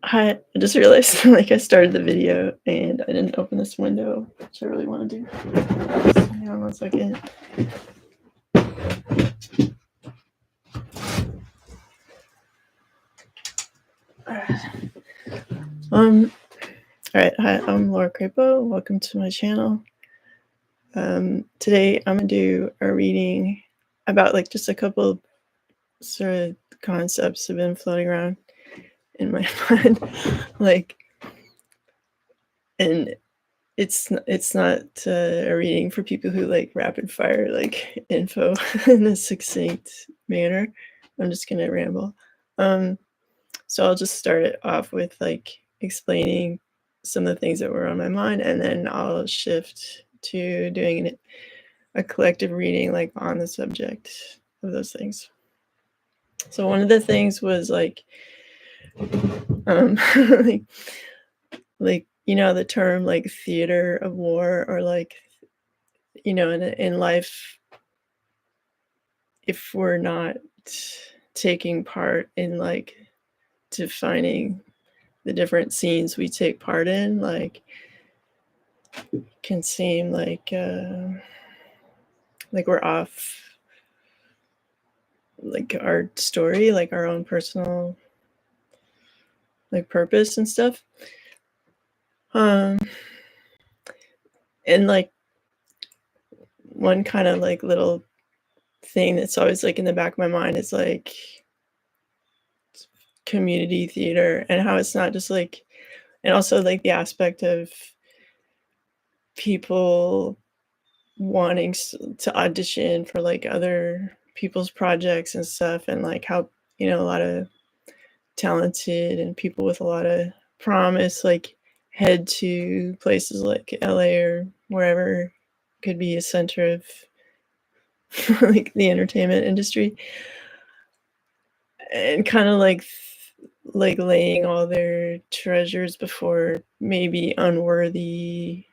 Hi, I just realized like I started the video and I didn't open this window, which I really want to do. So hang on one second. Um, all right, hi, I'm Laura Crapo. Welcome to my channel. Today I'm gonna do a reading about like just a couple of sort of concepts have been floating around in my mind, like, and it's not a reading for people who like rapid fire like info in a succinct manner. I'm just gonna ramble. So I'll just start it off with like explaining some of the things that were on my mind, and then I'll shift to doing a collective reading like on the subject of those things. So one of the things was like like, the term like theater of war, or like, in life, if we're not taking part in like defining the different scenes we take part in, like, can seem like we're off like our story, like our own personal like purpose and stuff. And like one kind of like little thing that's always like in the back of my mind is like community theater, and how it's not just like, and also like the aspect of people wanting to audition for like other people's projects and stuff, and like how, a lot of talented and people with a lot of promise like head to places like LA or wherever could be a center of like the entertainment industry, and kind of like laying all their treasures before maybe unworthy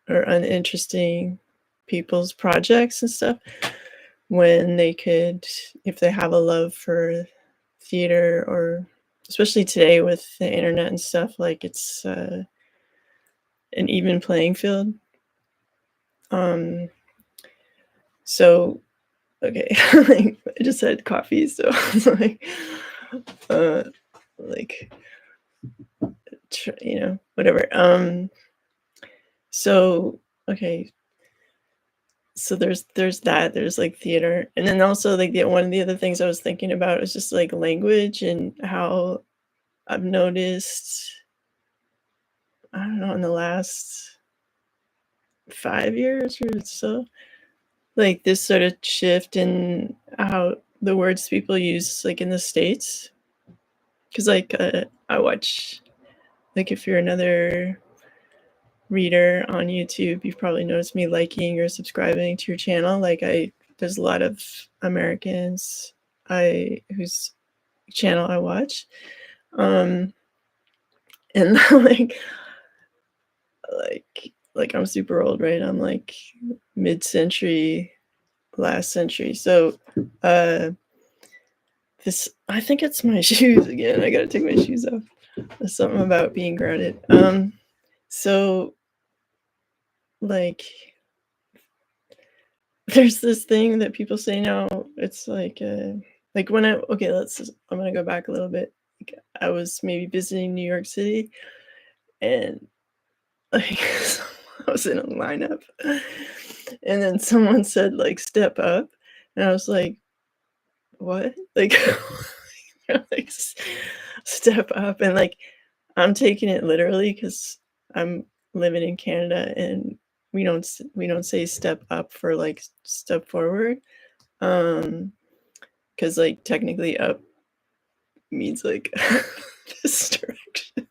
or uninteresting people's projects and stuff, when they could, if they have a love for theater, or especially today with the internet and stuff, like it's an even playing field. So okay, like, I just had coffee, so it's like whatever. So okay, so there's that, there's like theater, and then also like one of the other things I was thinking about was just like language, and how I've noticed, I don't know, in the last 5 years or so, like this sort of shift in how the words people use like in the States. Because like I watch, like, if you're another reader on YouTube, you've probably noticed me liking or subscribing to your channel. Like, there's a lot of Americans whose channel I watch. And like I'm super old, right? I'm like mid-century, last century. So this, I think it's my shoes again. I gotta take my shoes off. There's something about being grounded. So like there's this thing that people say now. It's like when I'm gonna go back a little bit. Like, I was maybe visiting New York City, and like I was in a lineup, and then someone said like step up, and I was like, what? Like, like step up, and like I'm taking it literally because I'm living in Canada, and we don't say step up for like step forward, because like technically up means like this direction,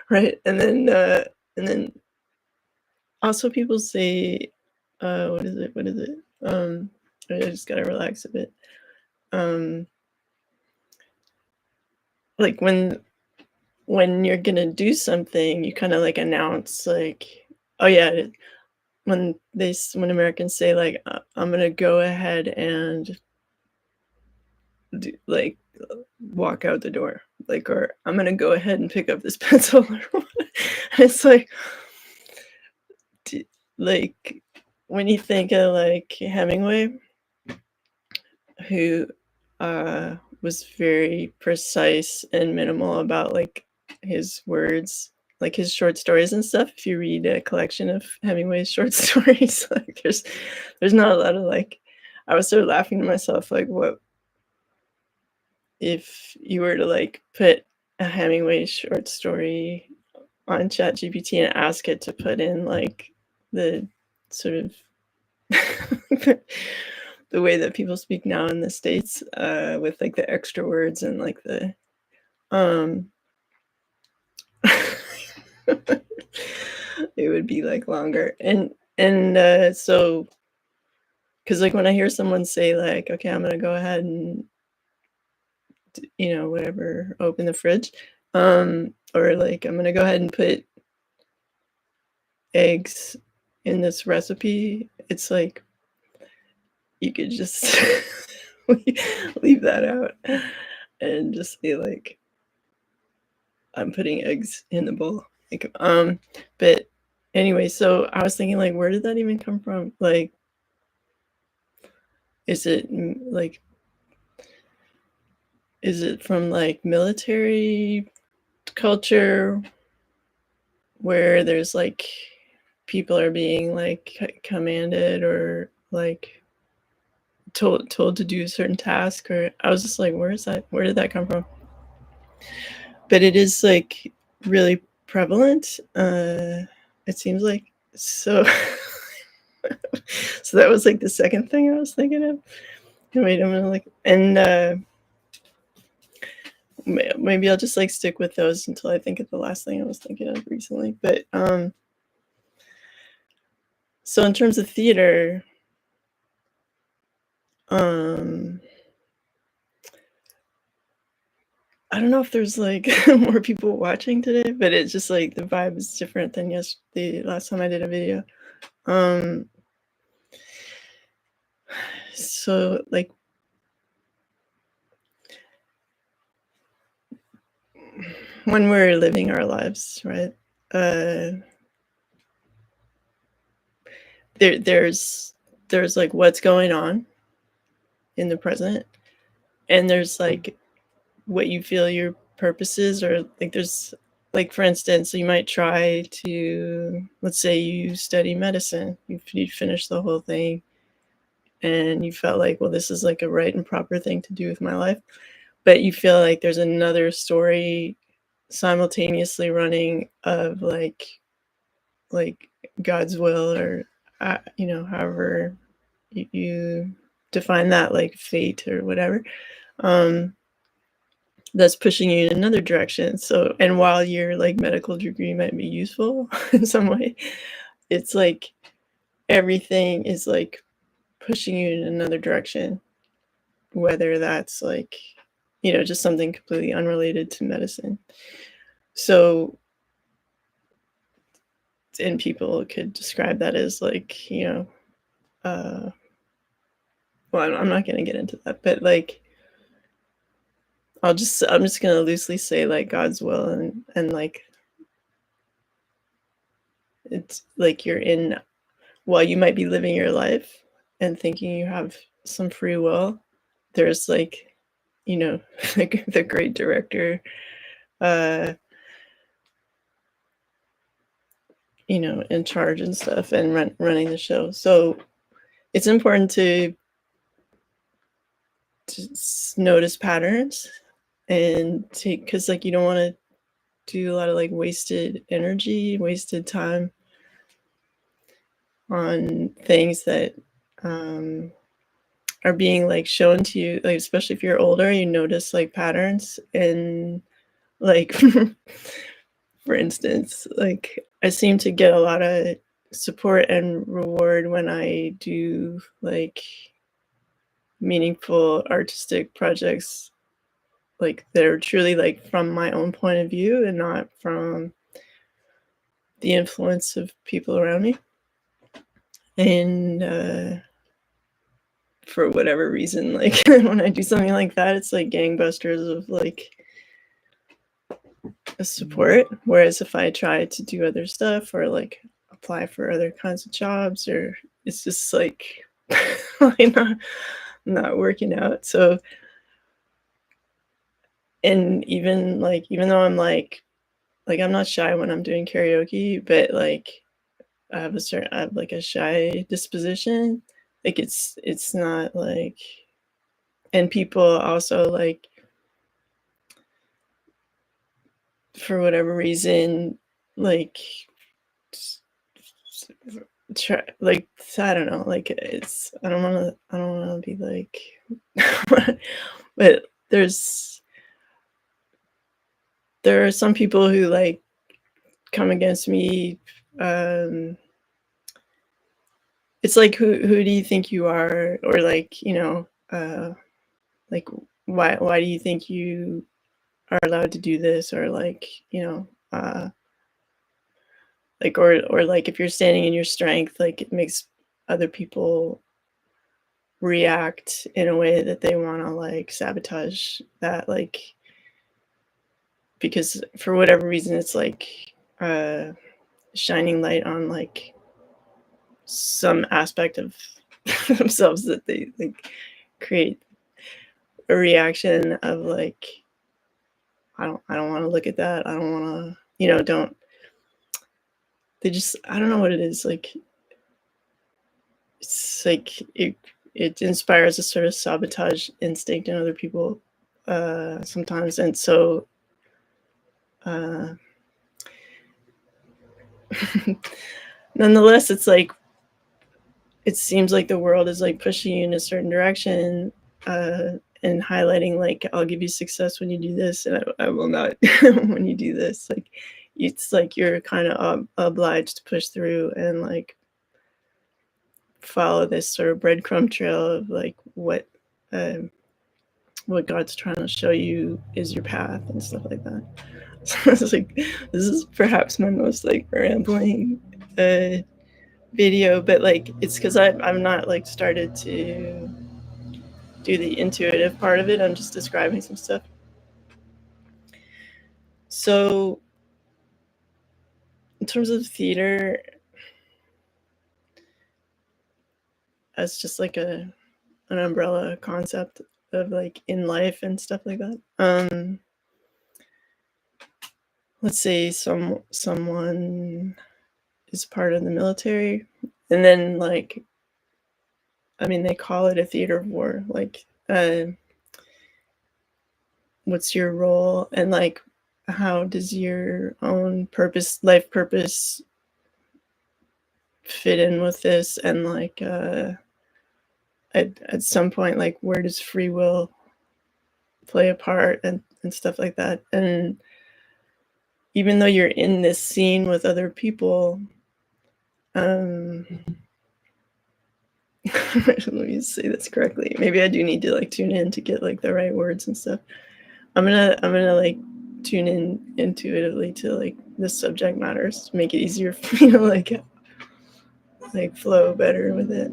right? And then also people say, what is it, I just gotta relax a bit. Like when you're gonna do something, you kind of like announce like, oh yeah, when Americans say like, I'm gonna go ahead and do, like, walk out the door, like, or I'm gonna go ahead and pick up this pencil. It's like, like when you think of like Hemingway, who was very precise and minimal about like his words, like his short stories and stuff. If you read a collection of Hemingway's short stories, like there's not a lot of like. I was sort of laughing to myself, like, what if you were to like put a Hemingway short story on ChatGPT and ask it to put in like the sort of the way that people speak now in the States, with like the extra words and like the um it would be like longer. And so because like when I hear someone say like, okay, I'm gonna go ahead and whatever, open the fridge, or like I'm gonna go ahead and put eggs in this recipe, it's like you could just leave that out and just be like, I'm putting eggs in the bowl. Like, but anyway, so I was thinking like, where did that even come from? Like, is it like, is it from like military culture where there's like people are being like commanded or like told to do a certain task? Or I was just like, where did that come from? But it is like really prevalent, it seems like. So so that was like the second thing I was thinking of. Wait, I'm gonna like, and maybe I'll just like stick with those until I think of the last thing I was thinking of recently. But so in terms of theater, I don't know if there's like more people watching today, but it's just like the vibe is different than the last time I did a video. So like when we're living our lives, right? There's like what's going on in the present, and there's like what you feel your purpose is, or like there's like, for instance, you might try to, let's say you study medicine, you finish the whole thing, and you felt like, well, this is like a right and proper thing to do with my life, but you feel like there's another story simultaneously running of like God's will, or however you define that, like fate or whatever, that's pushing you in another direction. So, and while your like medical degree might be useful in some way, it's like everything is like pushing you in another direction, whether that's like just something completely unrelated to medicine. So, and people could describe that as like, well, I'm not going to get into that, but like I'm just going to loosely say like God's will, and like it's like you're in, while you might be living your life and thinking you have some free will, there's like, like the great director, in charge and stuff, and running the show. So it's important to notice patterns and take, because like you don't want to do a lot of like wasted energy, wasted time on things that are being like shown to you, like especially if you're older, you notice like patterns. And like for instance, like I seem to get a lot of support and reward when I do like meaningful artistic projects, like that are truly like from my own point of view and not from the influence of people around me. And for whatever reason, like when I do something like that, it's like gangbusters of like a support. Whereas if I try to do other stuff or like apply for other kinds of jobs, or it's just like like not working out. So, and even though I'm like I'm not shy when I'm doing karaoke, but like I have like a shy disposition. Like it's not like, and people also like for whatever reason like try like I don't know, like it's I don't want to be like but there are some people who like come against me. um it's like who do you think you are, or like, like why do you think you are allowed to do this, or like, like or like if you're standing in your strength, like it makes other people react in a way that they want to like sabotage that, like because for whatever reason it's like uh shining light on like some aspect of themselves that they like create a reaction of like I don't want to look at that. I don't want to, don't they just I don't know what it is, like it's like it inspires a sort of sabotage instinct in other people sometimes. And so uh nonetheless, it's like it seems like the world is like pushing you in a certain direction, and highlighting like I'll give you success when you do this, and I will not when you do this. Like it's like you're kind of obliged to push through and like follow this sort of breadcrumb trail of like um, what God's trying to show you is your path and stuff like that. So it's like this is perhaps my most like rambling video, but like it's because I'm not like started to do the intuitive part of it. I'm just describing some stuff. So in terms of theater as just like an umbrella concept of like in life and stuff like that. Let's say someone is part of the military, and then like I mean they call it a theater of war. Like what's your role, and like how does your own life purpose fit in with this, and like at some point like where does free will play a part, and stuff like that. And even though you're in this scene with other people, um let me say this correctly, maybe I do need to like tune in to get like the right words and stuff. I'm gonna like tune in intuitively to like the subject matters to make it easier for me to like flow better with it.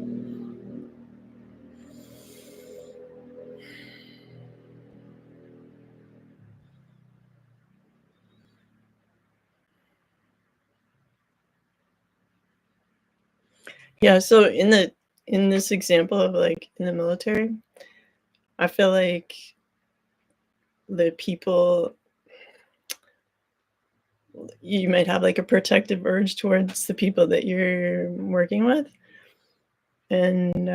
Yeah, so in this example of like in the military, I feel like the people, you might have like a protective urge towards the people that you're working with, and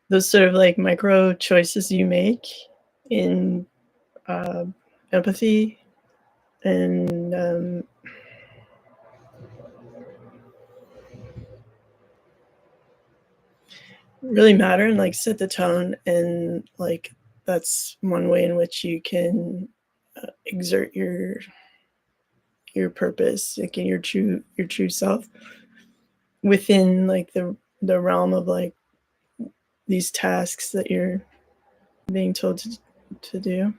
those sort of like micro choices you make in uh, empathy and really matter and like set the tone. And like that's one way in which you can exert your purpose, like in your true self within like the realm of like these tasks that you're being told to do.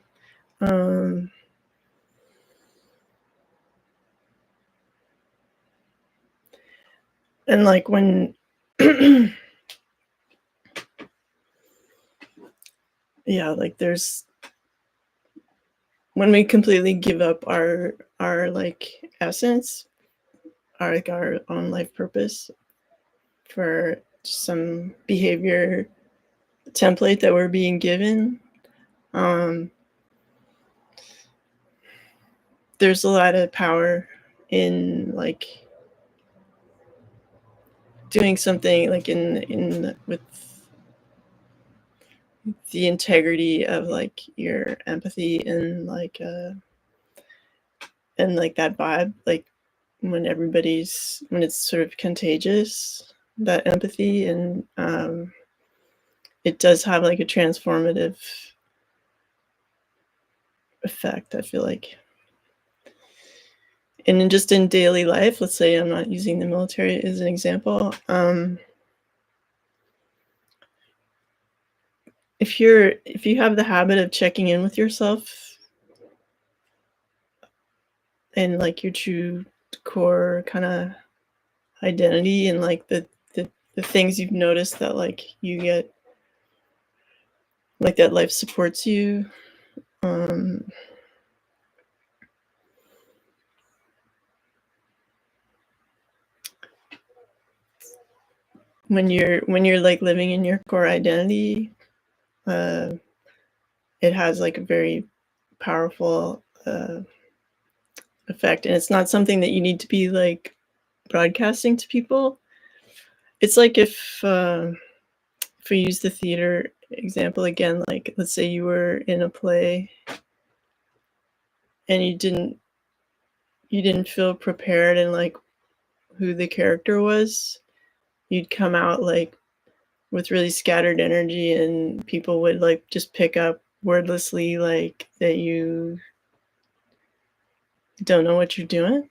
um and like when yeah, like when we completely give up our like essence, our like our own life purpose for some behavior template that we're being given, there's a lot of power in like doing something like in with the integrity of like your empathy and like that vibe, like when it's sort of contagious, that empathy, and it does have like a transformative effect, I feel like. And then just in daily life, let's say I'm not using the military as an example, if you have the habit of checking in with yourself and like your true core kind of identity, and like the things you've noticed that like you get, like that life supports you, when you're like living in your core identity, it has like a very powerful effect, and it's not something that you need to be like broadcasting to people. It's like if we use the theater example again, like let's say you were in a play and you didn't feel prepared and like who the character was, you'd come out like with really scattered energy, and people would like just pick up wordlessly like that you don't know what you're doing.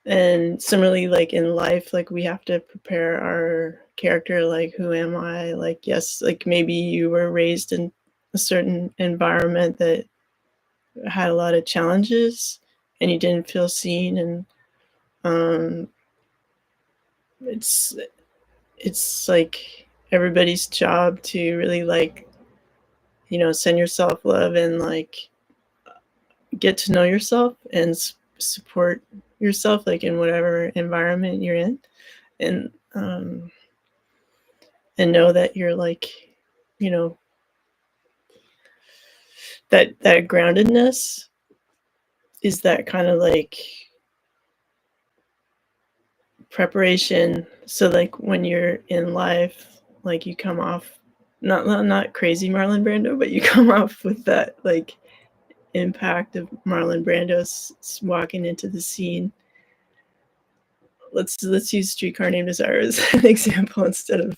And similarly, like in life, like we have to prepare our character, like who am I, like yes, like maybe you were raised in a certain environment that had a lot of challenges and you didn't feel seen, and um it's it's like everybody's job to really like, you know, send yourself love and like get to know yourself and support yourself like in whatever environment you're in, and and know that you're like, you know, that groundedness is that kind of like preparation, so like when you're in life, like you come off not crazy Marlon Brando, but you come off with that like impact of Marlon Brando walking into the scene. Let's use Streetcar Named Desire as an example instead of,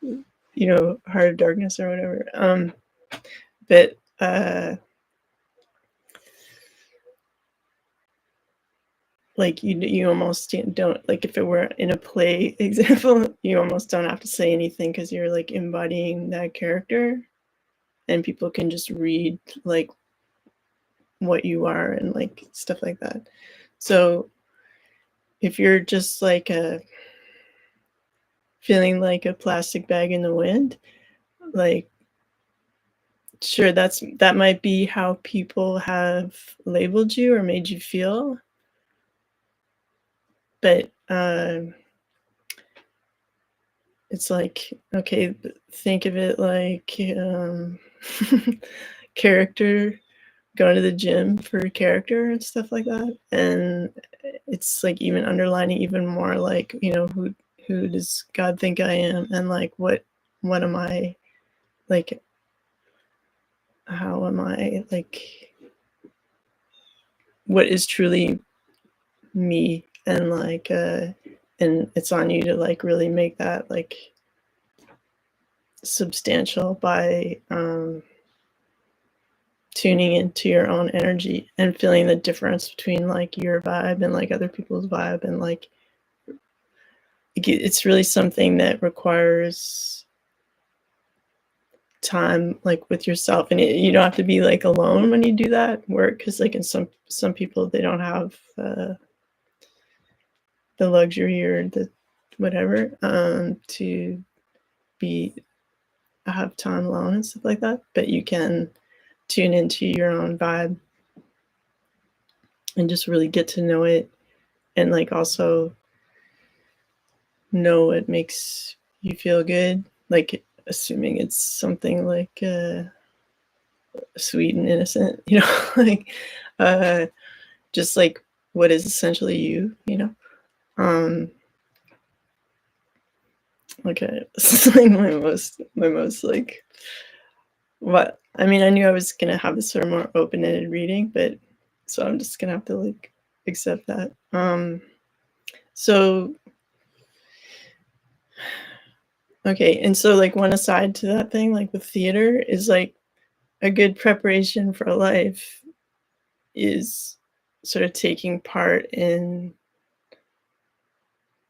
you know, Heart of Darkness or whatever. But like you almost don't, like if it were in a play example, you almost don't have to say anything because you're like embodying that character, and people can just read like what you are and like stuff like that. So if you're just like feeling like a plastic bag in the wind, like sure, that might be how people have labeled you or made you feel, but it's like, okay, think of it like character, going to the gym for character and stuff like that, and it's like even underlining even more like, you know, who does God think I am, and like what am I, like how am I, like what is truly me, and like and it's on you to like really make that like substantial by tuning into your own energy and feeling the difference between like your vibe and like other people's vibe, and like it's really something that requires time like with yourself, and you don't have to be like alone when you do that work, because like in some people they don't have the luxury or the whatever to be have time alone and stuff like that, but you can tune into your own vibe and just really get to know it, and like also know what makes you feel good, like assuming it's something like sweet and innocent, like uh just like what is essentially you. um okay. This is like my most like, what I mean, I knew I was gonna have this sort of more open-ended reading, but so I'm just gonna have to like accept that. So okay, and so like one aside to that thing, like with theater, is like a good preparation for life is sort of taking part in,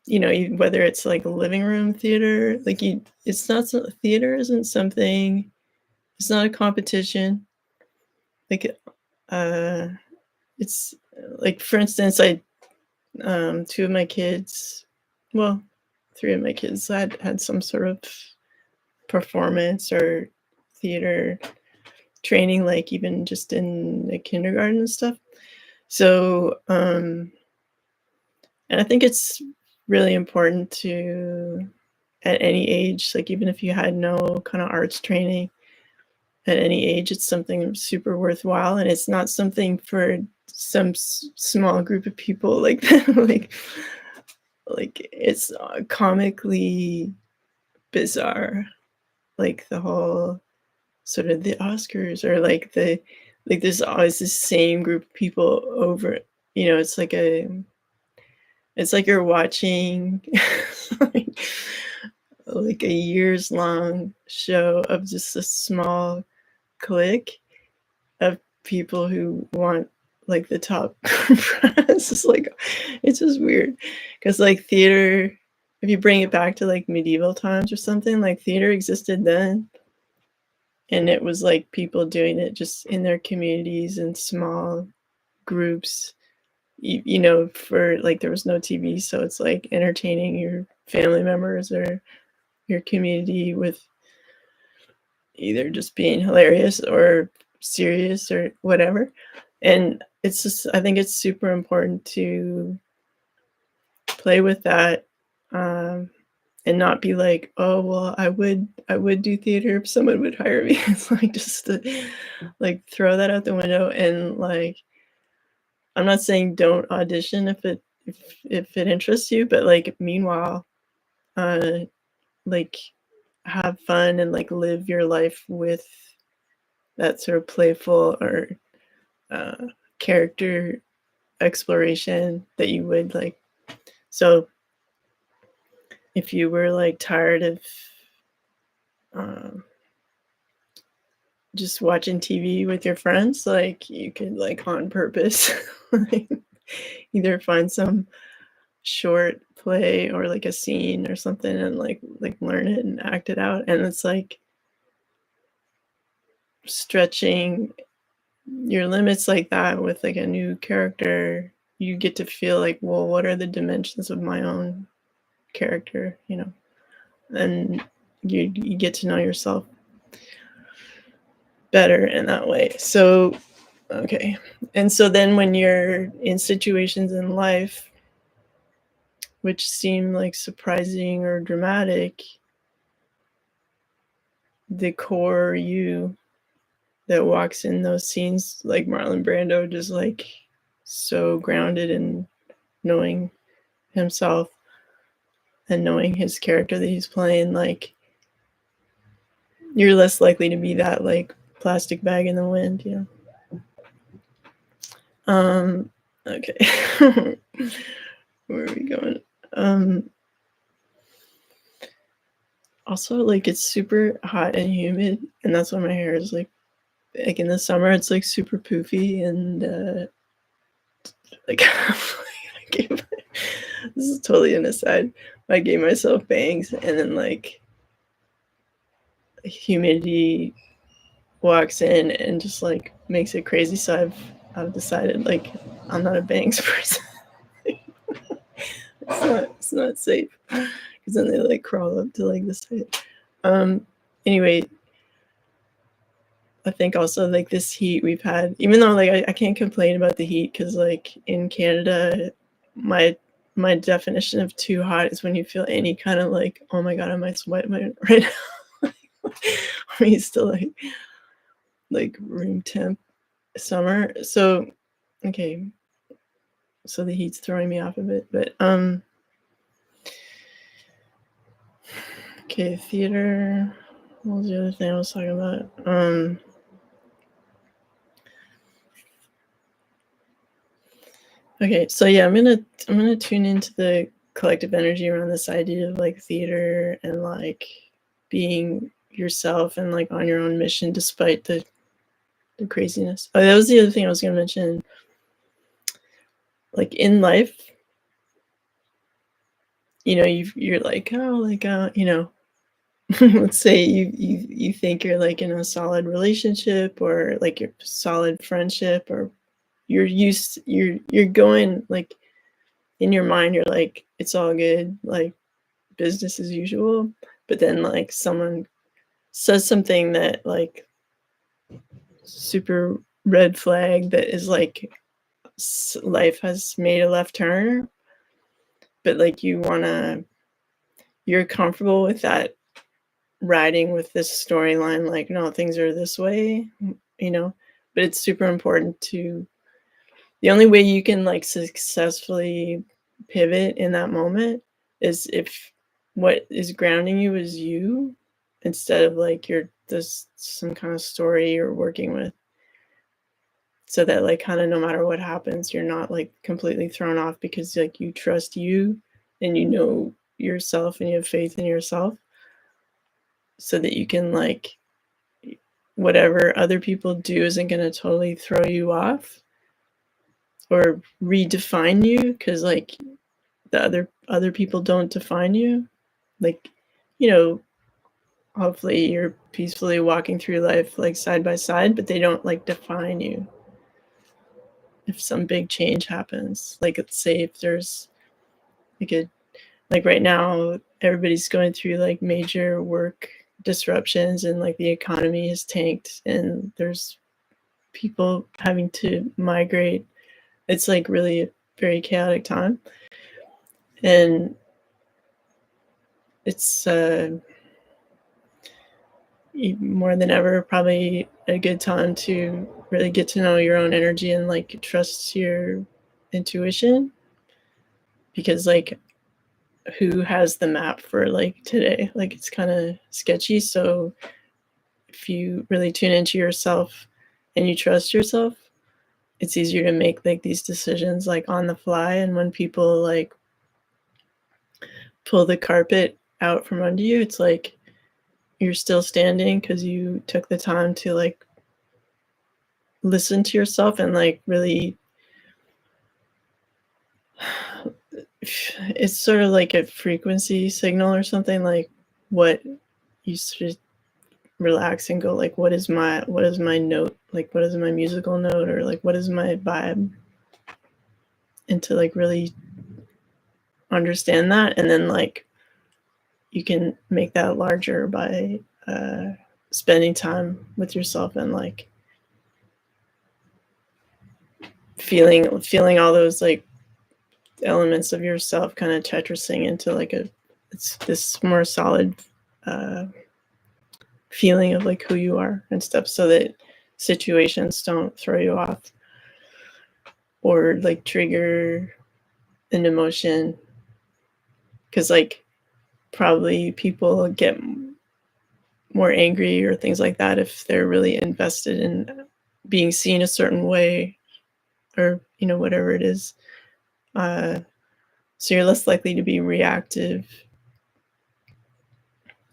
whether it's like a living room theater, like it's not theater isn't something, it's not a competition. Like uh it's like, for instance, two of my kids, well, three of my kids had some sort of performance or theater training, like even just in the kindergarten and stuff. So, and I think it's really important to, at any age, like even if you had no kind of arts training, at any age, it's something super worthwhile, and it's not something for some small group of people like like it's comically bizarre, like the whole sort of the Oscars, or like there's always the same group of people over, it's like you're watching like, like a years long show of just a small clique of people who want like the top prize. It's just weird because like theater, if you bring it back to like medieval times or something, like theater existed then, and it was like people doing it just in their communities in small groups, for like there was no TV, so it's like entertaining your family members or your community with either just being hilarious or serious or whatever. And it's just, I think it's super important to play with that, and not be like, oh well, I would do theater if someone would hire me. It's like just to like throw that out the window, and like I'm not saying don't audition if it interests you, but like meanwhile, uh like have fun and like live your life with that sort of playful or uh, character exploration that you would like. So if you were like tired of um, just watching TV with your friends, like you could like on purpose like, either find some short play or like a scene or something and like learn it and act it out. And it's like stretching your limits like that with like a new character. You get to feel like, well, what are the dimensions of my own character, and you get to know yourself better in that way. So okay, and so then when you're in situations in life which seem like surprising or dramatic, the core you that walks in those scenes, like Marlon Brando, just like so grounded in knowing himself and knowing his character that he's playing, like you're less likely to be that like plastic bag in the wind. Okay. Where are we going? Also, like it's super hot and humid, and that's why my hair is like in the summer it's like super poofy, and like this is totally an aside. I gave myself bangs, and then like humidity walks in and just like makes it crazy. So I've decided like I'm not a bangs person. It's not safe because then they like crawl up to like the side. Anyway, I think also like this heat we've had, even though like I can't complain about the heat because like in Canada, my my definition of too hot is when you feel any kind of like, oh my god, I might sweat right now. Or you still like room temp summer. So okay, so the heat's throwing me off a bit, but okay, theater. What was the other thing I was talking about? Okay, so yeah, I'm gonna tune into the collective energy around this idea of like theater and like being yourself and like on your own mission despite the craziness. Oh, that was the other thing I was gonna mention. Like in life, you're like, oh, like let's say you think you're like in a solid relationship or like your solid friendship, or you're going like in your mind you're like it's all good, like business as usual, but then like someone says something that like super red flag that is like life has made a left turn, but like you're comfortable with that, riding with this storyline like no, things are this way, you know but it's super important to, the only way you can like successfully pivot in that moment is if what is grounding you is you, instead of like you're this some kind of story you're working with, so that like kind of no matter what happens you're not like completely thrown off because like you trust you and you know yourself and you have faith in yourself, so that you can like whatever other people do isn't going to totally throw you off or redefine you, because like the other people don't define you, like you know hopefully you're peacefully walking through life like side by side, but they don't like define you. If some big change happens, like let's say if there's like a like right now everybody's going through like major work disruptions and like the economy has tanked and there's people having to migrate, it's like really a very chaotic time, and it's more than ever probably a good time to really get to know your own energy and like trust your intuition, because like who has the map for like today, like it's kind of sketchy. So if you really tune into yourself and you trust yourself, it's easier to make like these decisions like on the fly, and when people like pull the carpet out from under you, it's like you're still standing because you took the time to like listen to yourself and like really, it's sort of like a frequency signal or something, like what you should relax and go like what is my note, like what is my musical note, or like what is my vibe, and to like really understand that, and then like you can make that larger by spending time with yourself and like feeling all those like elements of yourself kind of tetrising into like it's this more solid uh, feeling of like who you are and stuff, so that situations don't throw you off or like trigger an emotion, because like probably people get more angry or things like that if they're really invested in being seen a certain way, or whatever it is, so you're less likely to be reactive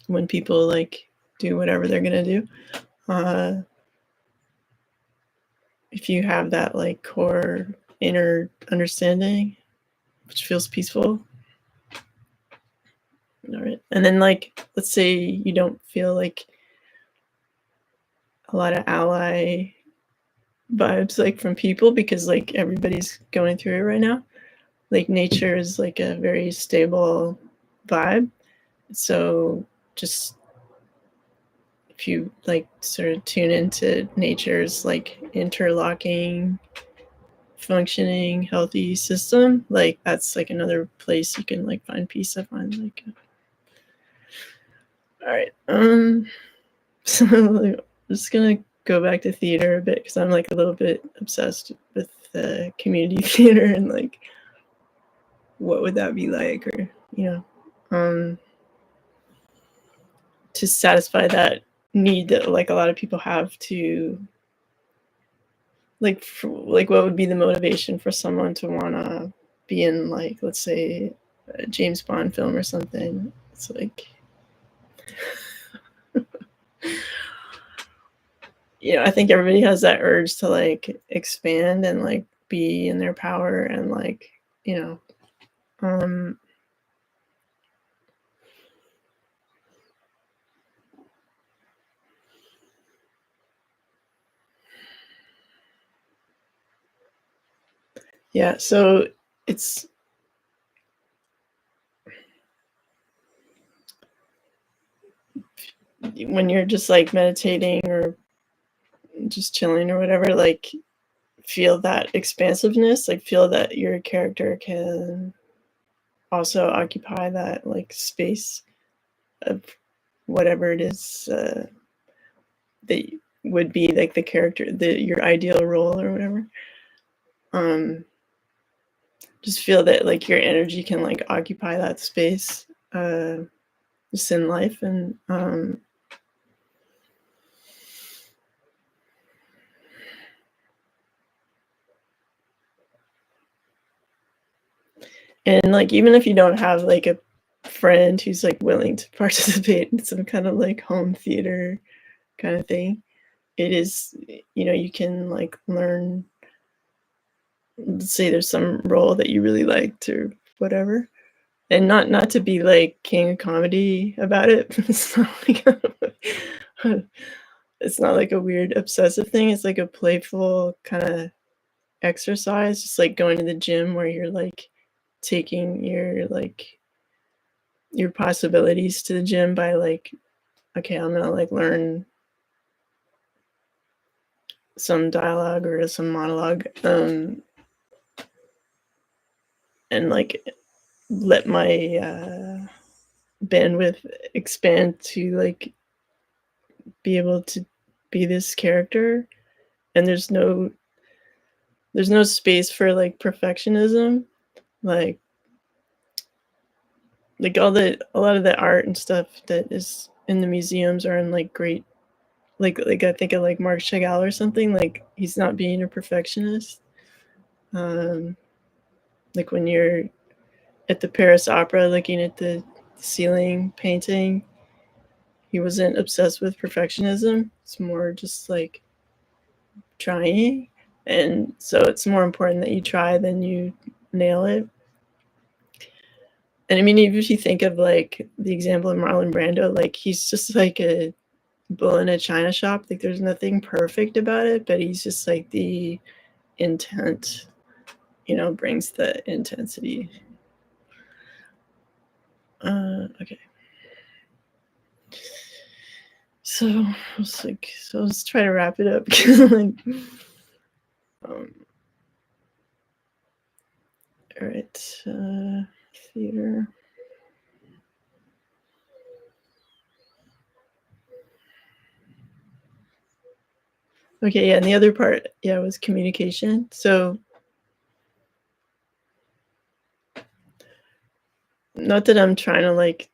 when people like do whatever they're gonna do, uh, if you have that like core inner understanding which feels peaceful. All right, and then like let's say you don't feel like a lot of ally vibes like from people because like everybody's going through it right now, like nature is like a very stable vibe, so just if you like sort of tune into nature's like interlocking, functioning, healthy system, like that's like another place you can like find peace. I find like, all right, so like, I'm just gonna go back to theater a bit because I'm like a little bit obsessed with community theater and like what would that be like, or to satisfy that need that like a lot of people have to like like what would be the motivation for someone to want to be in like, let's say, a James Bond film or something. It's like, I think everybody has that urge to like expand and like be in their power and like, um yeah, so it's when you're just like meditating or just chilling or whatever, like feel that expansiveness, like feel that your character can also occupy that like space of whatever it is that would be like the character, your ideal role or whatever. Just feel that like your energy can like occupy that space just in life. And like even if you don't have like a friend who's like willing to participate in some kind of like home theater kind of thing, it is, you can like learn, let's say there's some role that you really liked or whatever, and not to be like king of comedy about it. It's not like it's not like a weird obsessive thing. It's like a playful kind of exercise, just like going to the gym where you're like taking your possibilities to the gym by like, okay, I'm gonna like learn some dialogue or some monologue, and like let my bandwidth expand to like be able to be this character. And there's no space for like perfectionism, like a lot of the art and stuff that is in the museums are in like great, like I think of like Marc Chagall or something, like he's not being a perfectionist. um like when you're at the Paris Opera looking at the ceiling painting, he wasn't obsessed with perfectionism. It's more just like trying. And so it's more important that you try than you nail it. And I mean, even if you think of like the example of Marlon Brando, like he's just like a bull in a china shop. Like there's nothing perfect about it, but he's just like the intent, brings the intensity. Okay. So let's try to wrap it up. Like, um, all right, theater. Okay, yeah, and the other part, yeah, was communication. So not that I'm trying to like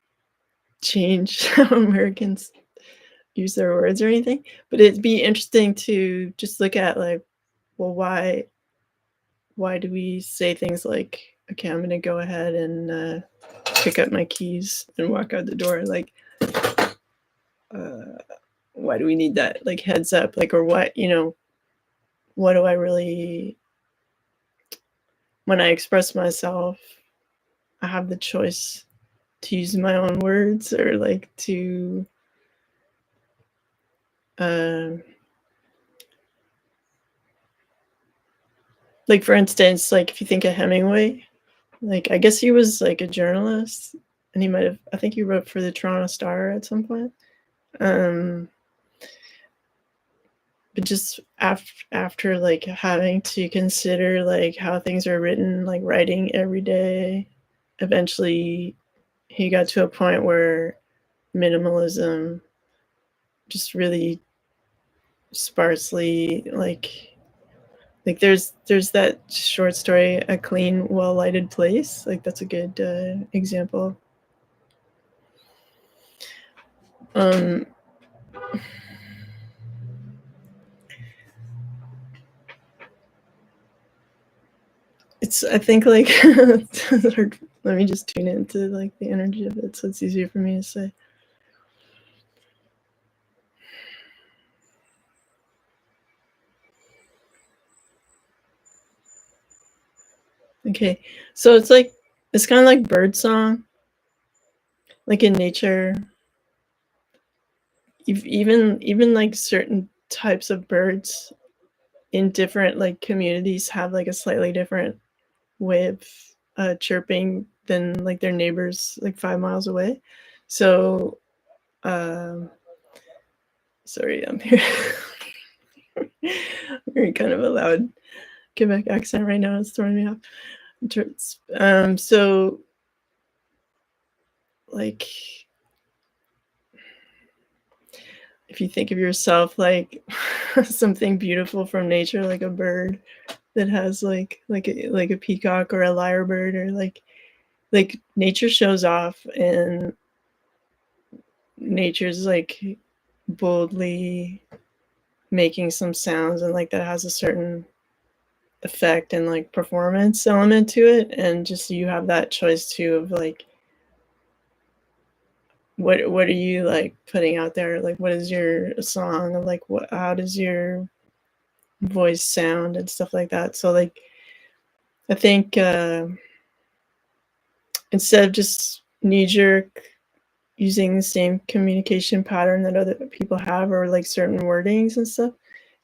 change how Americans use their words or anything, but it'd be interesting to just look at like, well, why do we say things like, okay, I'm gonna go ahead and pick up my keys and walk out the door, like why do we need that like heads up, like, or what do I really, when I express myself, I have the choice to use my own words or like to like for instance, like if you think of Hemingway, like I guess he was like a journalist and he might have, I think he wrote for the Toronto Star at some point. um but just after like having to consider like how things are written, like writing every day, eventually he got to a point where minimalism just really sparsely like there's that short story, A Clean Well Lighted Place, like that's a good example. um it's I think like it's hard. Let me just tune into like the energy of it so it's easier for me to say. Okay, so it's like it's kind of like bird song, like in nature. Even like certain types of birds in different like communities have like a slightly different way of chirping than like their neighbors like 5 miles away. So, um, sorry, I'm here. We're kind of a loud Quebec accent right now. It's throwing me off. So like if you think of yourself like something beautiful from nature, like a bird that has like a peacock or a lyrebird, or like nature shows off, and nature's like boldly making some sounds, and like that has a certain effect and like performance element to it, and just you have that choice too of like what are you like putting out there, like what is your song, of like what how does your voice sound and stuff like that. So like I think instead of just knee jerk using the same communication pattern that other people have, or like certain wordings and stuff,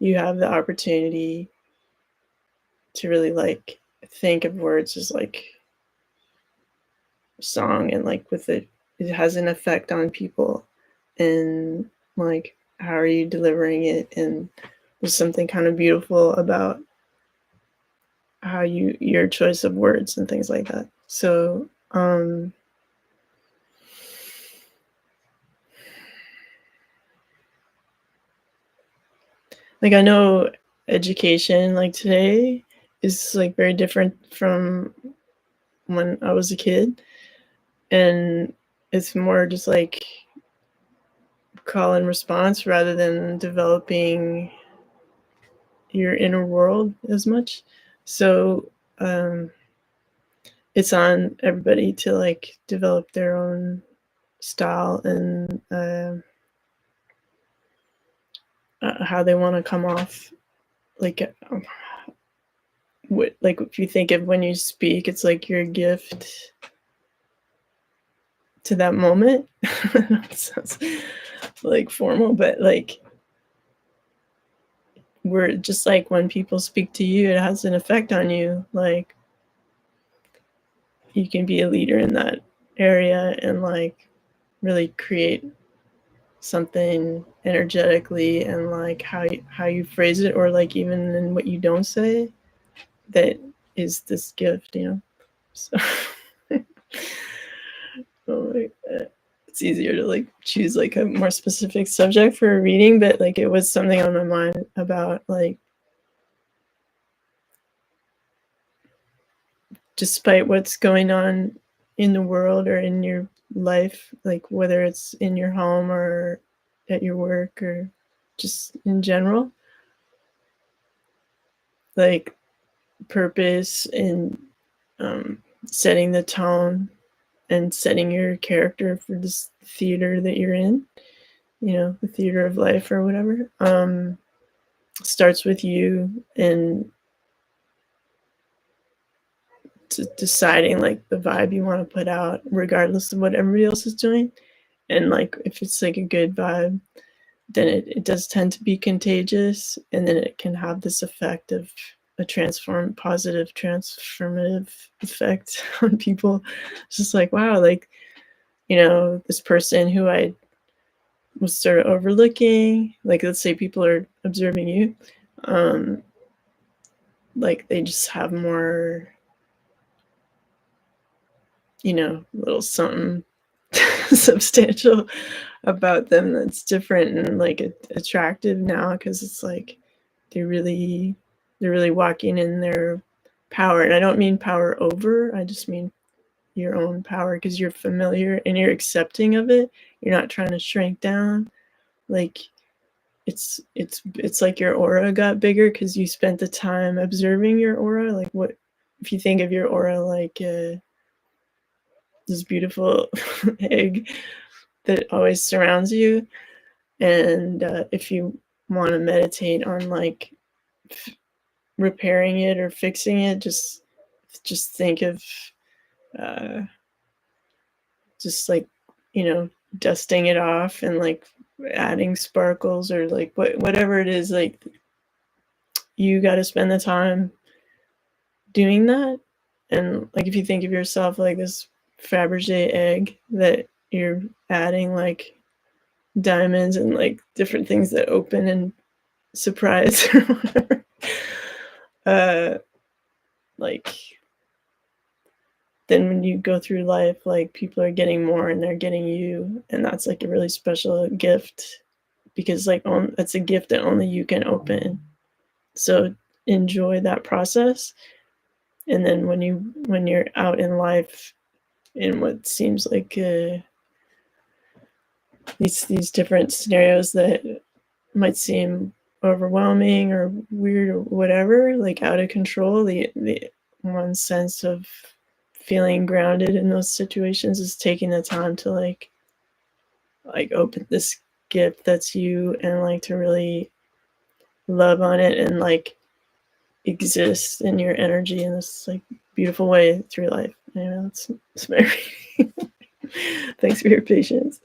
you have the opportunity to really like think of words as like song, and like with it has an effect on people, and like how are you delivering it, and there's something kind of beautiful about how your choice of words and things like that. So like I know education like today is like very different from when I was a kid, and it's more just like call and response rather than developing your inner world as much. So it's on everybody to like develop their own style, and how they want to come off. Like what, like if you think of when you speak, it's like your gift to that moment. It sounds like formal, but like we're just like when people speak to you, it has an effect on you. Like you can be a leader in that area and like really create something energetically, and like how you phrase it, or like even in what you don't say, that is this gift, you know. So oh my God. It's easier to like choose like a more specific subject for a reading, but like it was something on my mind about like despite what's going on in the world or in your life, like whether it's in your home or at your work or just in general, like purpose and setting the tone and setting your character for this theater that you're in, you know, the theater of life or whatever, starts with you, and deciding like the vibe you want to put out regardless of what everybody else is doing. And like if it's like a good vibe, then it does tend to be contagious, and then it can have this effect of a positive transformative effect on people. It's just like wow, like, you know, this person who I was sort of overlooking. Like, let's say people are observing you, like they just have more, little something substantial about them that's different and like attractive now, because it's like they're really walking in their power. And I don't mean power over, I just mean your own power, because you're familiar and you're accepting of it. You're not trying to shrink down. Like it's like your aura got bigger because you spent the time observing your aura. Like, what if you think of your aura like this beautiful egg that always surrounds you? And if you want to meditate on like repairing it or fixing it, just think of uh, just like, dusting it off and like adding sparkles, or like whatever it is. Like, you got to spend the time doing that. And like, if you think of yourself like this Fabergé egg that you're adding like diamonds and like different things that open and surprise or whatever, like, then when you go through life, like, people are getting more and they're getting you, and that's like a really special gift, because like it's a gift that only you can open. So enjoy that process. And then when you're out in life in what seems like these different scenarios that might seem overwhelming or weird or whatever, like out of control, the one sense of feeling grounded in those situations is taking the time to like open this gift that's you, and like to really love on it and like exist in your energy in this like beautiful way through life. It's very thanks for your patience.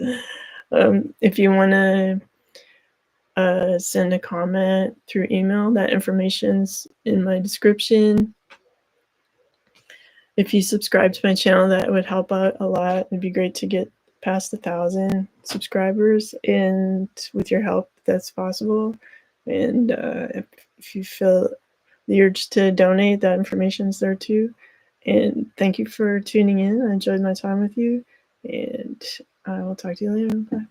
If you want to send a comment through email, that information's in my description. If you subscribe to my channel, that would help out a lot. It'd be great to get past 1,000 subscribers, and with your help, that's possible. And if you feel the urge to donate, that information's there too. And thank you for tuning in. I enjoyed my time with you, and I will talk to you later. Bye.